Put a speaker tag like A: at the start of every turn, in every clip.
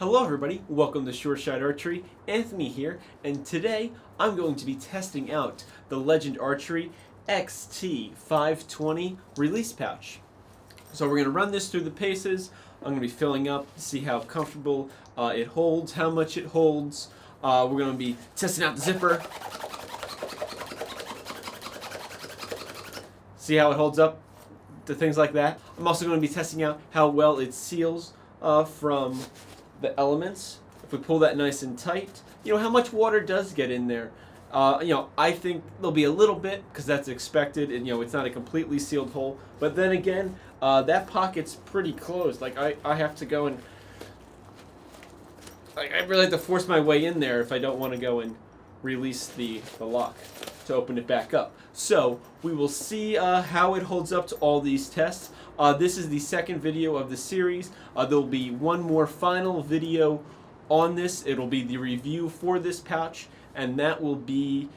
A: Hello everybody, welcome to Short Shot Archery. Anthony here, and today I'm going to be testing out the Legend Archery XT-520 release pouch. So we're going to run this through the paces. I'm going to be filling up, see how comfortable it holds, how much it holds. We're going to be testing out the zipper. See how it holds up to things like that. I'm also going to be testing out how well it seals from the elements. If we pull that nice and tight, how much water does get in there. I think there'll be a little bit because that's expected, and it's not a completely sealed hole. But then again, that pocket's pretty closed. Like I have to go and I really have to force my way in there if I don't want to go and release the lock to open it back up. So we will see how it holds up to all these tests. This is the second video of the series. There will be one more final video on this. It'll be the review for this pouch, and that will be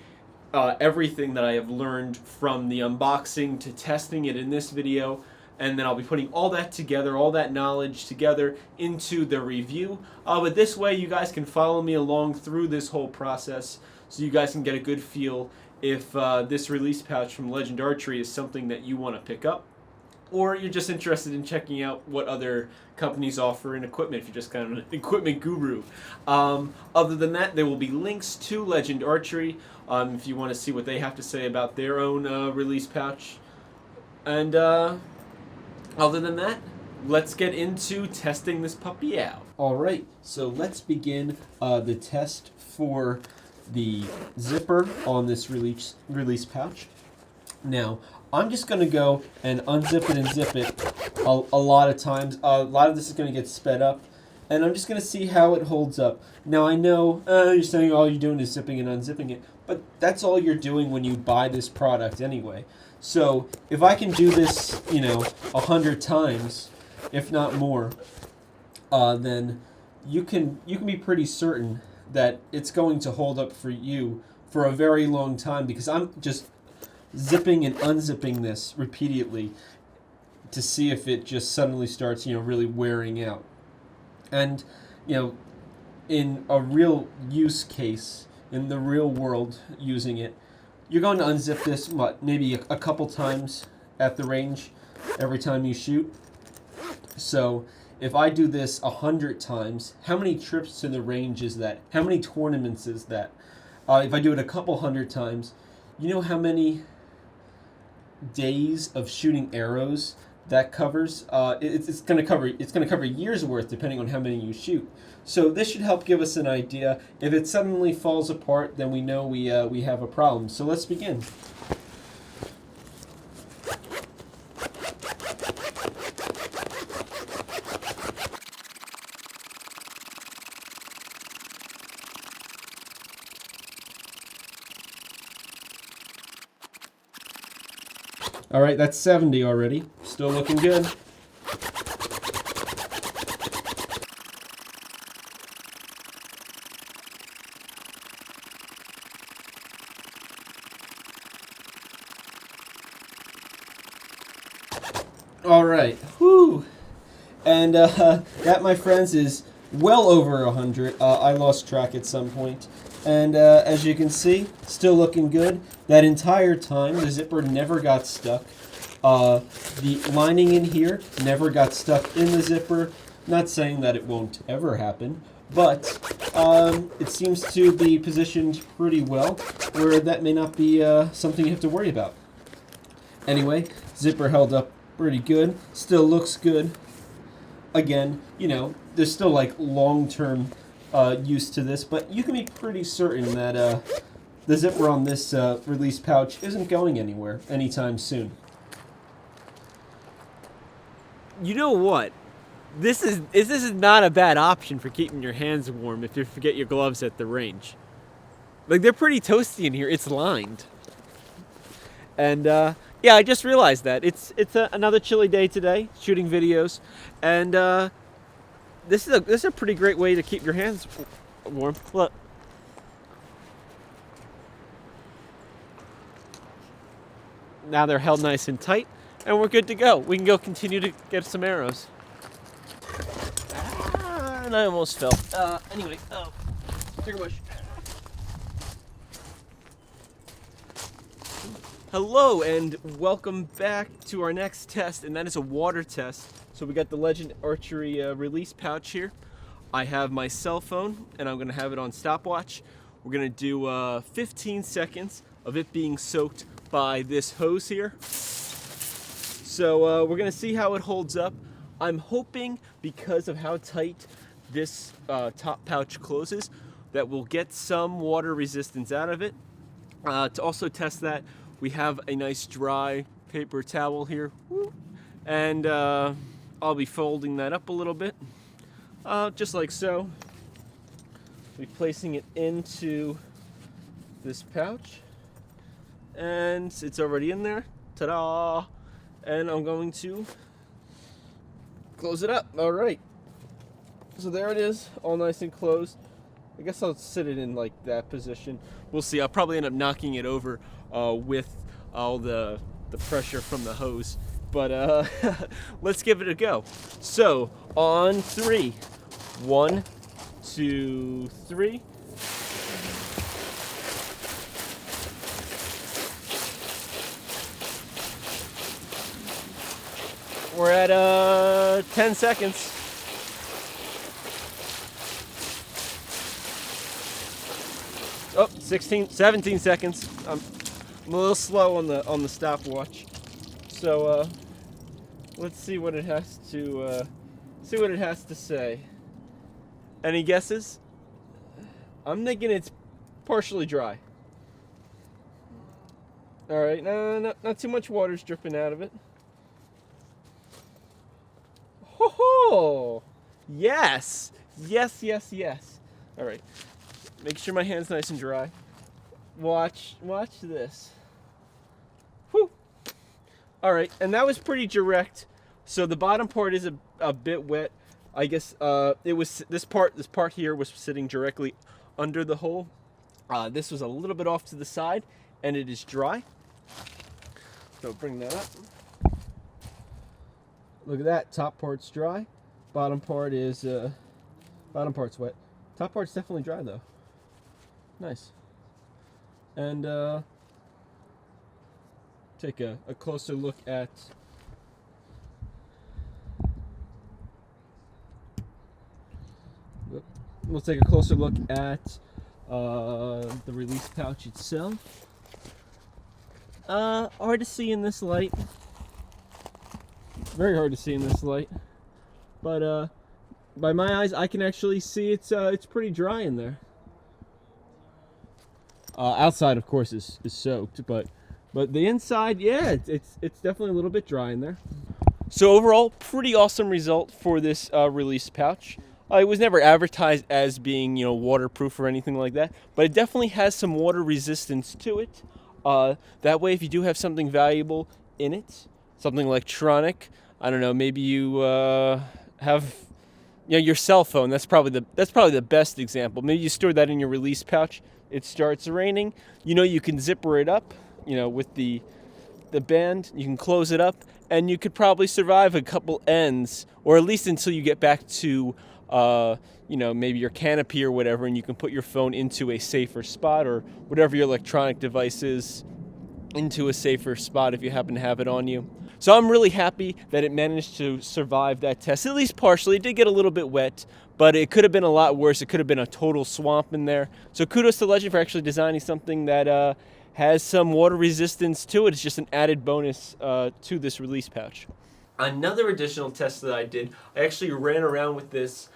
A: everything that I have learned from the unboxing to testing it in this video. And then I'll be putting all that together, all that knowledge together into the review. But this way you guys can follow me along through this whole process so you guys can get a good feel if this release pouch from Legend Archery is something that you want to pick up, or you're just interested in checking out what other companies offer in equipment if you're just kind of an equipment guru. Other than that, there will be links to Legend Archery if you want to see what they have to say about their own release pouch. And other than that, let's get into testing this puppy out. Alright, so let's begin the test for the zipper on this release pouch. Now, I'm just going to go and unzip it and zip it a lot of times. A lot of this is going to get sped up, and I'm just going to see how it holds up. Now, I know you're saying all you're doing is zipping and unzipping it, but that's all you're doing when you buy this product anyway. So if I can do this, 100 times, if not more, then you can be pretty certain that it's going to hold up for you for a very long time, because I'm just zipping and unzipping this repeatedly to see if it just suddenly starts, really wearing out. And, in a real use case, in the real world using it, you're going to unzip this, maybe a couple times at the range every time you shoot. So if I do this 100 times, how many trips to the range is that? How many tournaments is that? If I do it a couple hundred times, you know how many days of shooting arrows that covers? It's going to cover years worth depending on how many you shoot. So this should help give us an idea. If it suddenly falls apart, then we know we have a problem. So let's begin. All right, that's 70 already. Still looking good. All right, whew. And that, my friends, is well over 100. I lost track at some point. And as you can see, still looking good. That entire time, the zipper never got stuck. The lining in here never got stuck in the zipper. Not saying that it won't ever happen, but it seems to be positioned pretty well, where that may not be something you have to worry about. Anyway, zipper held up pretty good. Still looks good. Again, there's still like long-term use to this, but you can be pretty certain that the zipper on this release pouch isn't going anywhere anytime soon.
B: You know what? This is not a bad option for keeping your hands warm if you forget your gloves at the range. Like, they're pretty toasty in here. It's lined. And yeah, I just realized that it's another chilly day today, shooting videos, and this is a pretty great way to keep your hands warm. Look. Now they're held nice and tight, and we're good to go. We can go continue to get some arrows.
C: And I almost fell. Anyway, take a bush.
A: Hello and welcome back to our next test, and that is a water test. So we got the Legend Archery release pouch here. I have my cell phone and I'm gonna have it on stopwatch. We're gonna do 15 seconds of it being soaked by this hose here. So we're gonna see how it holds up. I'm hoping, because of how tight this top pouch closes, that we'll get some water resistance out of it. To also test that, we have a nice dry paper towel here, and I'll be folding that up a little bit, just like so. Be placing it into this pouch, and it's already in there. Ta-da! And I'm going to close it up. All right. So there it is, all nice and closed. I guess I'll sit it in like that position. We'll see. I'll probably end up knocking it over with all the pressure from the hose. But let's give it a go. So on 3, 1, 2, 3. We're at 10 seconds. Oh, 16, 17 seconds. I'm a little slow on the stopwatch. So let's see what it has to say. Any guesses? I'm thinking it's partially dry. All right, no, not too much water's dripping out of it. Oh, yes. All right, make sure my hand's nice and dry. Watch this. Whew. All right, and that was pretty direct. So the bottom part is a bit wet. I guess it was this part here was sitting directly under the hole. This was a little bit off to the side, and it is dry. So bring that up. Look at that. Top part's dry. Bottom part's wet. Top part's definitely dry though. Nice. And take a closer look at we'll take a closer look at the release pouch itself. Hard to see in this light. Very hard to see in this light. But by my eyes, I can actually see it's pretty dry in there. Outside, of course, is soaked, but the inside, yeah, it's definitely a little bit dry in there. So overall, pretty awesome result for this release pouch. It was never advertised as being, waterproof or anything like that, but it definitely has some water resistance to it. That way, if you do have something valuable in it, something electronic, I don't know, maybe you have your cell phone. That's probably the best example. Maybe you store that in your release pouch. It starts raining. You can zipper it up, with the band. You can close it up, and you could probably survive a couple ends, or at least until you get back to maybe your canopy or whatever, and you can put your phone into a safer spot, or whatever your electronic device is, into a safer spot if you happen to have it on you. So I'm really happy that it managed to survive that test, at least partially. It did get a little bit wet, but it could have been a lot worse. It could have been a total swamp in there. So kudos to Legend for actually designing something that has some water resistance to it. It's just an added bonus to this release pouch. Another additional test that I did, I actually ran around with this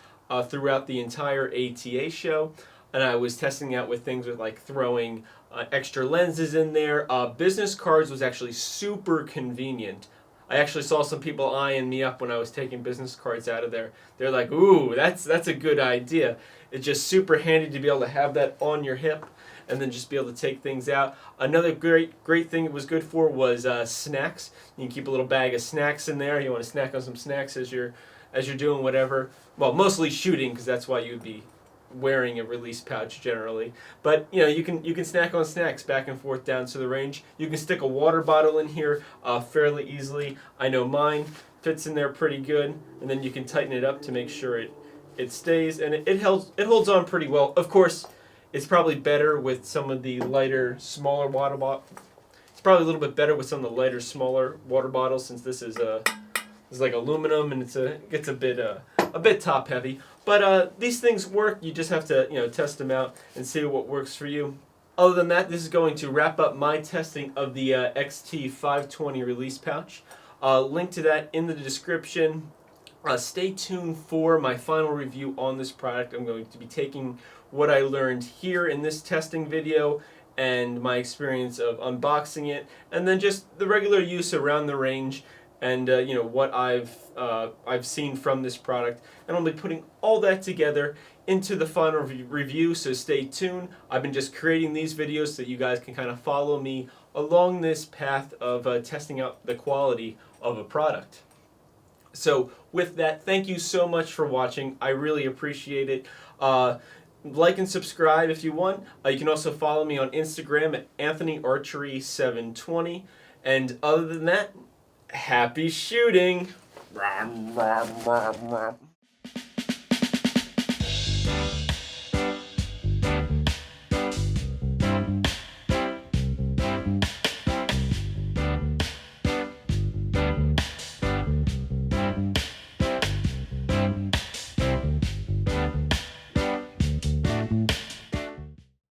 A: throughout the entire ATA show, and I was testing out with things with like throwing extra lenses in there. Business cards was actually super convenient. I actually saw some people eyeing me up when I was taking business cards out of there. They're like, ooh, that's a good idea. It's just super handy to be able to have that on your hip and then just be able to take things out. Another great thing it was good for was snacks. You can keep a little bag of snacks in there. You want to snack on some snacks as you're doing whatever. Well, mostly shooting, because that's why you would be wearing a release pouch generally. But you can snack on snacks back and forth down to the range. You can stick a water bottle in here fairly easily. I know mine fits in there pretty good, and then you can tighten it up to make sure it it stays, and it holds on pretty well. Of course, it's probably better with some of the lighter, smaller water bottles. It's probably a little bit better with some of the lighter, smaller water bottles, since this is like aluminum, and it gets a bit top heavy. But these things work. You just have to test them out and see what works for you. Other than that, this is going to wrap up my testing of the XT-520 release pouch. Link to that in the description. Stay tuned for my final review on this product. I'm going to be taking what I learned here in this testing video and my experience of unboxing it, and then just the regular use around the range, and what I've seen from this product, and I'll be putting all that together into the final review. So stay tuned. I've been just creating these videos so that you guys can kind of follow me along this path of testing out the quality of a product. So with that, thank you so much for watching. I really appreciate it. Like and subscribe if you want. You can also follow me on Instagram at AnthonyArchery720. And other than that, happy shooting!